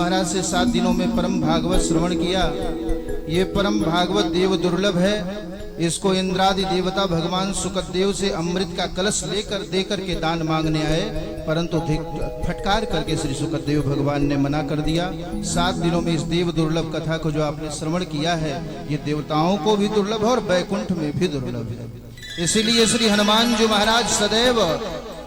महाराज से 7 दिनों में परम भागवत श्रवण किया। ये परम भागवत देव दुर्लभ है। इसको इंद्रादि देवता भगवान सुकदेव से अमृत का कलश देकर के दान मांगने आए, परंतु फटकार करके श्री सुकदेव भगवान ने मना कर दिया। 7 दिनों में इस देव दुर्लभ कथा को जो आपने श्रवण किया है, ये देवताओं को भी दुर्लभ है और वैकुंठ में भी दुर्लभ है। इसीलिए श्री हनुमान जी महाराज सदैव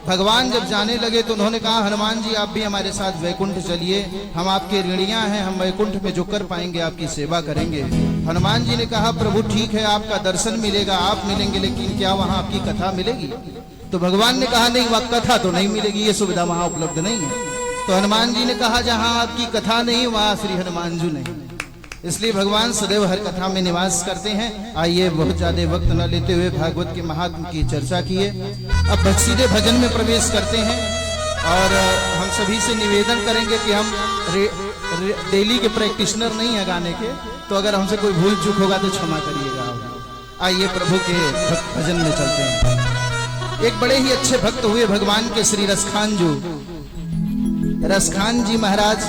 भगवान जब जाने लगे तो उन्होंने कहा, हनुमान जी आप भी हमारे साथ वैकुंठ चलिए, हम आपके ऋणियां हैं, हम वैकुंठ में जो कर पाएंगे आपकी सेवा करेंगे। हनुमान जी ने कहा, प्रभु ठीक है, आपका दर्शन मिलेगा, आप मिलेंगे, लेकिन क्या वहां आपकी कथा मिलेगी? तो भगवान ने कहा, नहीं, वहां कथा तो नहीं मिलेगी, ये सुविधा वहां उपलब्ध नहीं है। तो हनुमान जी ने कहा, जहां आपकी कथा नहीं वहां श्री हनुमान जी नहीं। इसलिए भगवान सदैव हर कथा में निवास करते हैं। आइए बहुत ज्यादा वक्त न लेते हुए भागवत के महात्म की चर्चा किए। अब सीधे भजन में प्रवेश करते हैं और हम सभी से निवेदन करेंगे कि हम डेली के प्रैक्टिशनर नहीं है गाने के, तो अगर हमसे कोई भूल चूक होगा तो क्षमा करिएगा। आइए प्रभु के भजन में चलते हैं। एक बड़े ही अच्छे भक्त हुए भगवान के श्री रसखान जी महाराज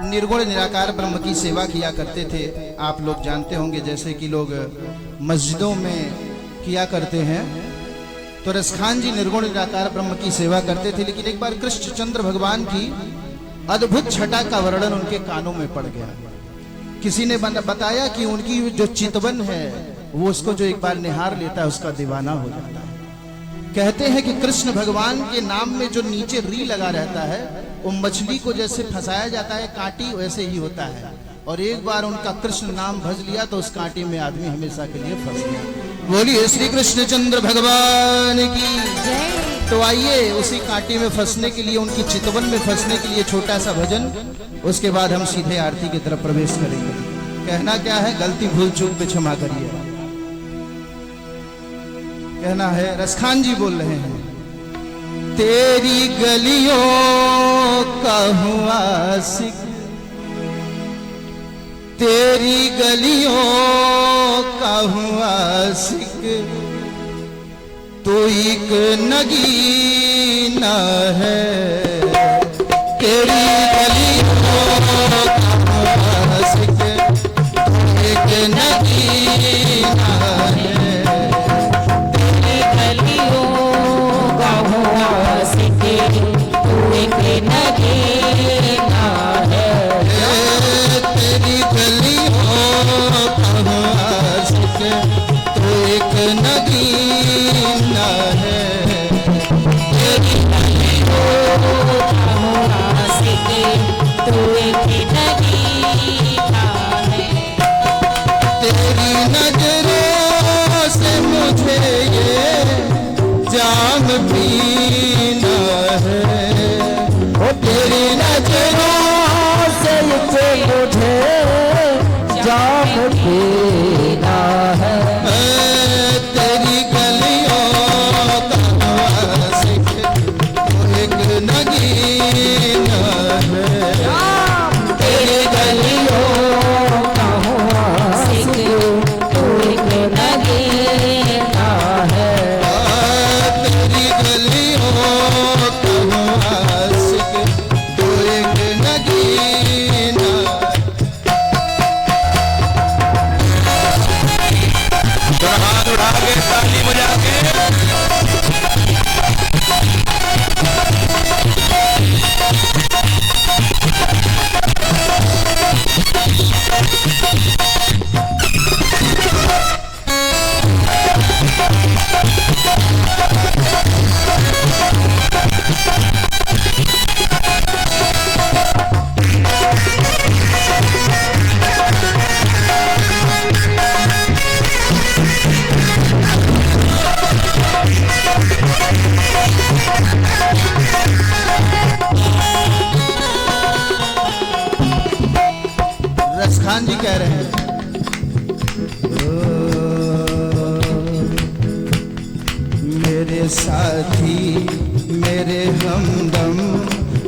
निर्गुण निराकार ब्रह्म की सेवा किया करते थे। आप लोग जानते होंगे, जैसे कि लोग मस्जिदों में किया करते हैं, तो रसखान जी निर्गुण निराकार ब्रह्म की सेवा करते थे। लेकिन एक बार कृष्णचंद्र भगवान की अद्भुत छटा का वर्णन उनके कानों में पड़ गया। किसी ने बताया कि उनकी जो चितवन है वो उसको जो एक बार निहार लेता है उसका दीवाना हो जाता है। कहते हैं कि कृष्ण भगवान के नाम में जो नीचे री लगा रहता है, वो मछली को जैसे फंसाया जाता है कांटी, वैसे ही होता है। और एक बार उनका कृष्ण नाम भज लिया तो उस कांटे में आदमी हमेशा के लिए फंस गया। बोलिए श्री कृष्णचंद्र भगवान की जय। तो आइए उसी कांटे में फंसने के लिए, उनकी चितवन में फंसने के लिए छोटा सा भजन, उसके बाद हम सीधे आरती की तरफ प्रवेश करेंगे। कहना क्या है, गलती भूल चूक पे क्षमा करिए। कहना है, रसखान जी बोल रहे हैं, तेरी गलियों का हुआ आशिक, तेरी गलियों का हुआ आशिक, तो एक नगीना है। तेरी गलियों का हुआ आशिक, तो एक नगीना है। तेरी गलियों का हुआ आशिक, तो एक नगीना है। तेरी गलियों का हुआ आशिक, तो एक नगीना है। तेरी गलियों का हुआ आशिक, तो एक नगीना है। तेरी नजरों से मुझे ये जाम पीना है। ओ तेरी नजरों से मुझे जाम पीना है। तेरी गलियों का आशिक, तो एक नगीना है। तेरी गलियों का हुआ आशिक, तो एक नगीना है। तेरी गलियों का आशिक, तो एक नगीना। हाथ उठा के ताली बजा के रसखान जी कह रहे हैं, मेरे साथी मेरे हमदम,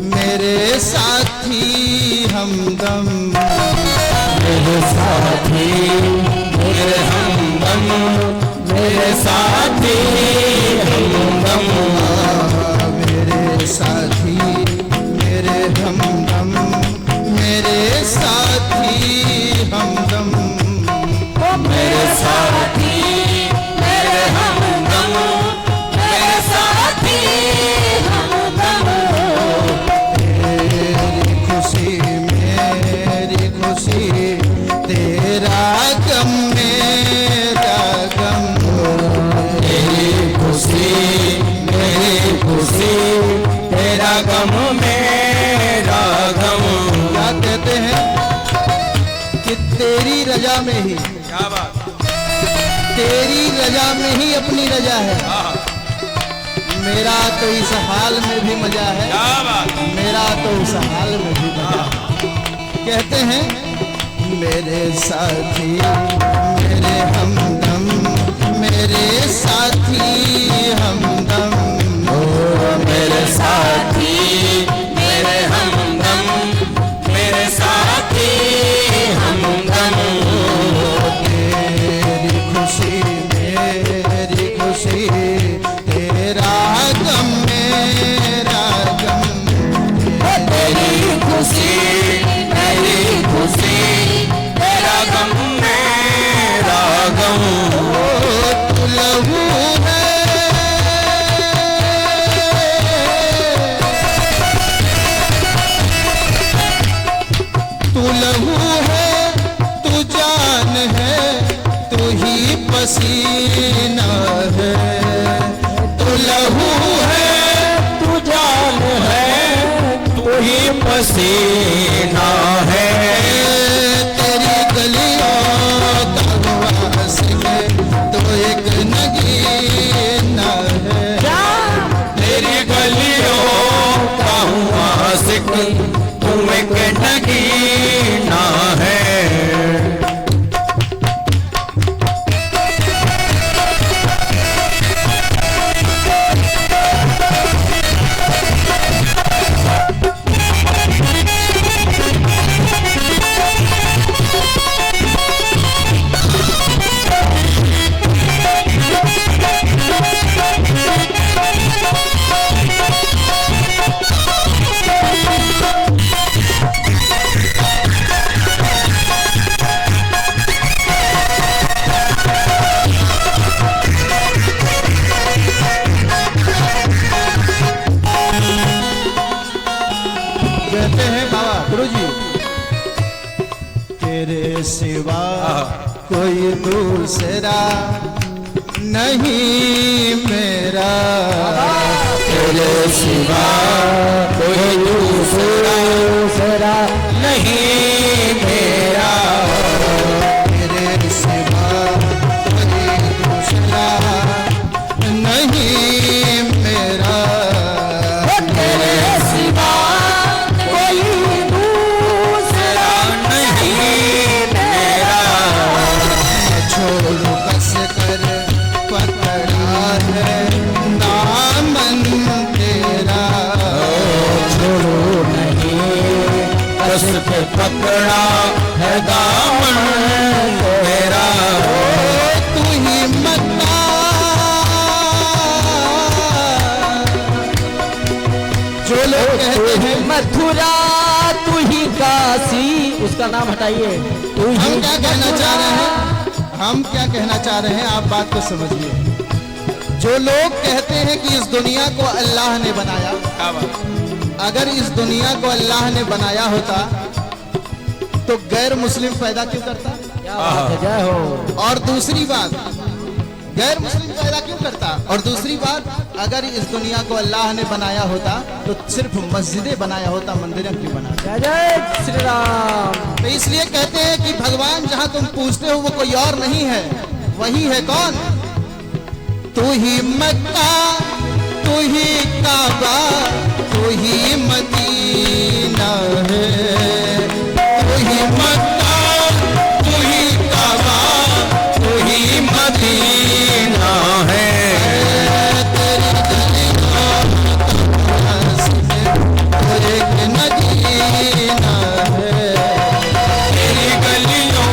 मेरे साथी हमदम, मेरे साथी मेरे हमदम, मेरे साथी हमदम, मेरे साथी मेरे हमदम, खुशी तेरा गम मेरा गम। तेरी खुशी मेरी खुशी, तेरा गम मेरा गम। क्या कहते हैं कि तेरी रजा में ही, क्या बात, तेरी रजा में ही अपनी रजा है। मेरा तो इस हाल में भी मजा है, क्या बात, मेरा तो इस हाल में भी मजा है। कहते हैं मेरे साथी मेरे हमदम, मेरे साथी हमदम। मेरे साथी मेरे हमदम, मेरे साथी हमदम। तेरी खुशी मेरी खुशी, तेरा गम मेरा गम। तेरी खुशी मेरी खुशी, तेरा गम मेरा गम। तू लहू है, तू लहू है, तू जान है, तू ही पसीना है। तू लहू है, तू जान है, तू ही पसीना है। तेरी गलियों का वासिक तो एक नगीना है। तेरी गलियों का हूँ आशिक, तू एक नगीना है। कहते हैं बाबा गुरुजी, तेरे सिवा कोई दूसरा नहीं मेरा। तेरे सिवा कोई दूसरा नहीं मेरा। तेरे सिवा कोई दूसरा नहीं मेरा। तेरे सिवा कोई दूसरा नहीं मेरा। छोड़ू कस कर पकड़ा है दामन तेरा। छोड़ो नहीं कस के पकड़ा है दामन मेरा। तू ही मता जो लोग कहते हैं मथुरा तू ही काशी, उसका नाम हटाइए। तू ही हम क्या कहना चाह रहे हैं, हम क्या कहना चाह रहे हैं, आप बात को समझिए। जो लोग कहते हैं कि इस दुनिया को अल्लाह ने बनाया, अगर इस दुनिया को अल्लाह ने बनाया होता तो गैर मुस्लिम पैदा क्यों करता? क्या बात है, जय हो। और दूसरी बात, गैर मुस्लिम पैदा क्यों करता? और दूसरी बात, अगर इस दुनिया को अल्लाह ने बनाया होता तो सिर्फ मस्जिदें बनाया होता, मंदिरें क्यों बनाया? जय जय श्री राम। तो इसलिए कहते हैं कि भगवान जहां तुम पूछते हो वो कोई और नहीं है, वही है कौन? तू ही मक्का, तू ही काबा, तू ही मदीना है। तू ही मक्का, तू ही काबा, तू ही मदीना है। तेरी गलियों का तो एक मदीना है। तेरी गलियों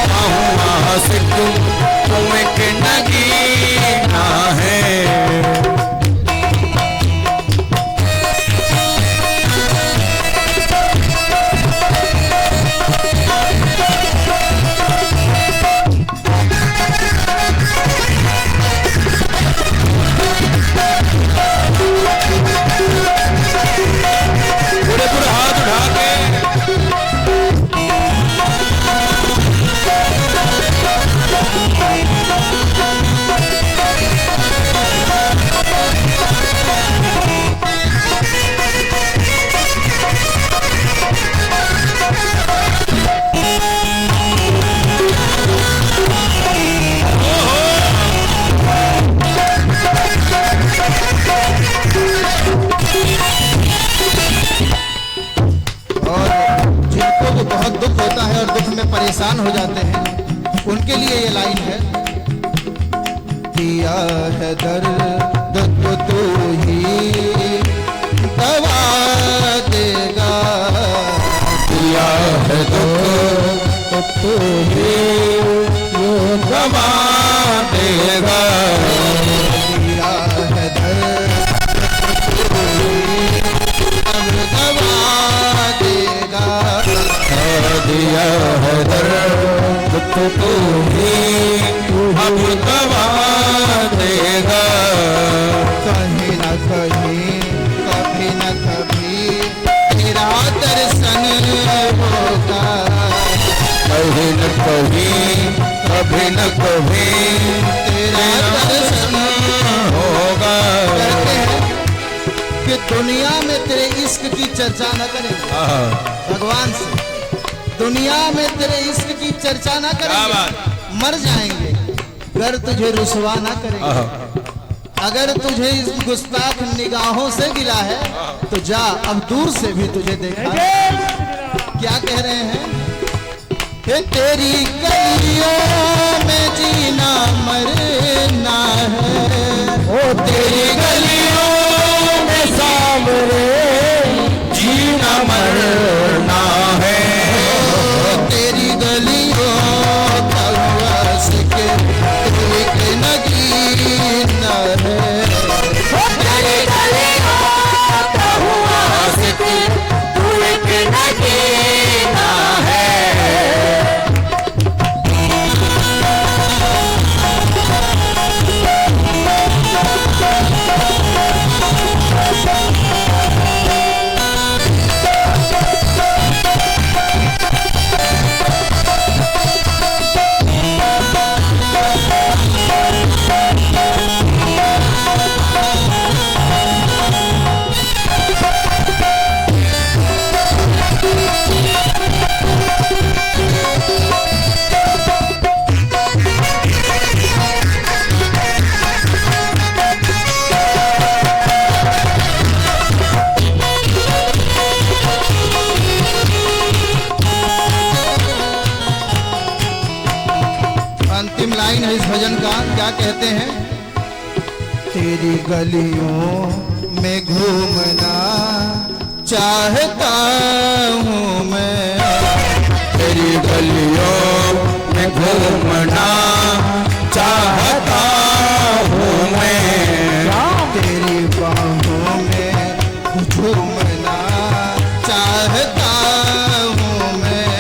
का हूँ आशिक, तू एक नगीना है। बहुत दुख होता है और दुख में परेशान हो जाते हैं, उनके लिए ये लाइन है। दिया है दर्द तो तू ही दवा देगा, दिया है दुख तो तू ही दवा देगा, दिया है दर्द तो ही अब दवा देगा, दिया है दर्द तो तू ही अब दवा देगा। कहीं न कहीं कभी न कभी तेरा दर्शन होगा, कहीं न कहीं कभी न कभी तेरा दर्शन होगा। कहते हैं कि दुनिया में तेरे इश्क की चर्चा न करें भगवान से, दुनिया में तेरे इश्क की चर्चा न करेंगे, मर जाएंगे अगर तुझे रुसवा ना करेंगे। अगर तुझे इस गुस्ताख निगाहों से गिला है तो जा, अब दूर से भी तुझे देखा। क्या कह रहे हैं? कि तेरी गलियों में जीना मरना है, ओ तेरी गलियों में सामने जीना मरना है, तेरी गलियों का वास के एक नगीना है, तेरी गलियों का वास के एक नगीना है। अंतिम लाइन है इस भजन का। क्या कहते हैं? तेरी गलियों में घूमना चाहता हूँ मैं, तेरी गलियों में घूमना चाहता हूँ मैं, तेरी बाहों में झूमना चाहता हूँ मैं,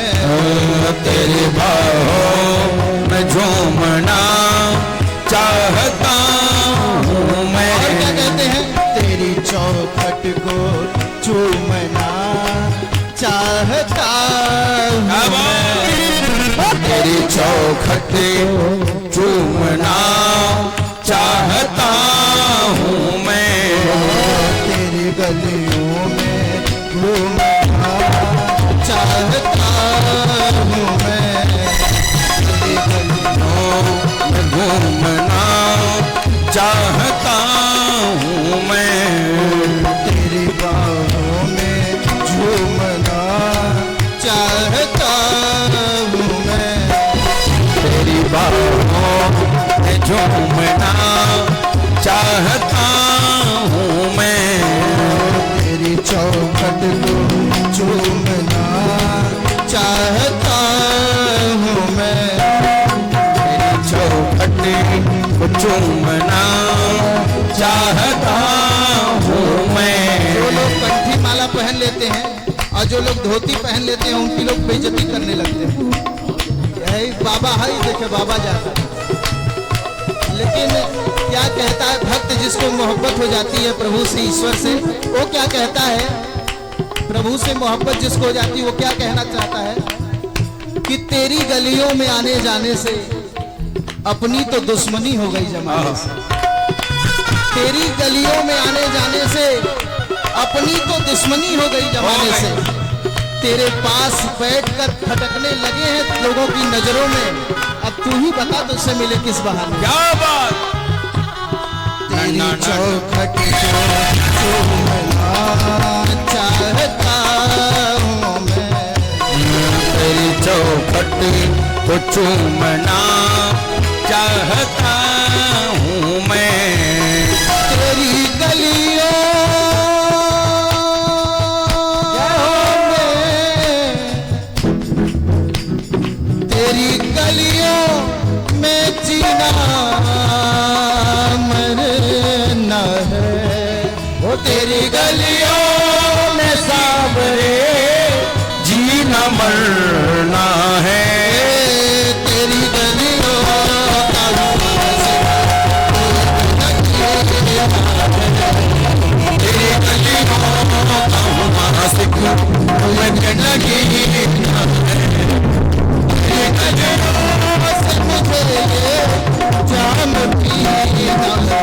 तेरी बाहों में झूमना चाहता हूँ मैं। और क्या कहते हैं? तेरी चौखट को चूमना चाहता हूँ मैं, तेरी चौखट चूमना चाहता हूँ मैं, तेरी गलियों में घूमना चाहता हूँ मैं, तेरी गलियों में घूमना चाहता हूँ मैं, तेरी बाहों में झूमना चाहता हूँ मैं, तेरी बाहों में झूमना चाहता हूँ मैं, तेरी चौखट को चूमना चाहता हूँ मैं, तेरी चौखट को चूमना चाहता हूँ मैं। जो लोग कंठी माला पहन लेते हैं और जो लोग धोती पहन लेते हैं उनकी लोग बेइज्जती करने लगते हैं। यही बाबा है, देखे बाबा जाता है। लेकिन क्या कहता है भक्त जिसको मोहब्बत हो जाती है प्रभु से, ईश्वर से, वो क्या कहता है? प्रभु से मोहब्बत जिसको हो जाती है वो क्या कहना चाहता है? कि तेरी गलियों में आने जाने से अपनी तो दुश्मनी हो गई जमाने से, तेरी गलियों में आने जाने से अपनी तो दुश्मनी हो गई जमाने से, तेरे पास बैठकर फटकने लगे हैं लोगों की नजरों में, अब तू ही बता तुझसे मिले किस बहाने। क्या बात। तेरी चौखट को चूमना चाहता हूँ मैं, चौखट को चूमना चाहता हूँ मैं। तेरी गलियों में, तेरी गलियों में जीना मरना है, वो तेरी गलियों में सावरे जीना मरना है। तेरी गलियों का तेरी गलियों का मासिक मुझे लगी तेरी गलियों से मुझे ये जाम पीना है।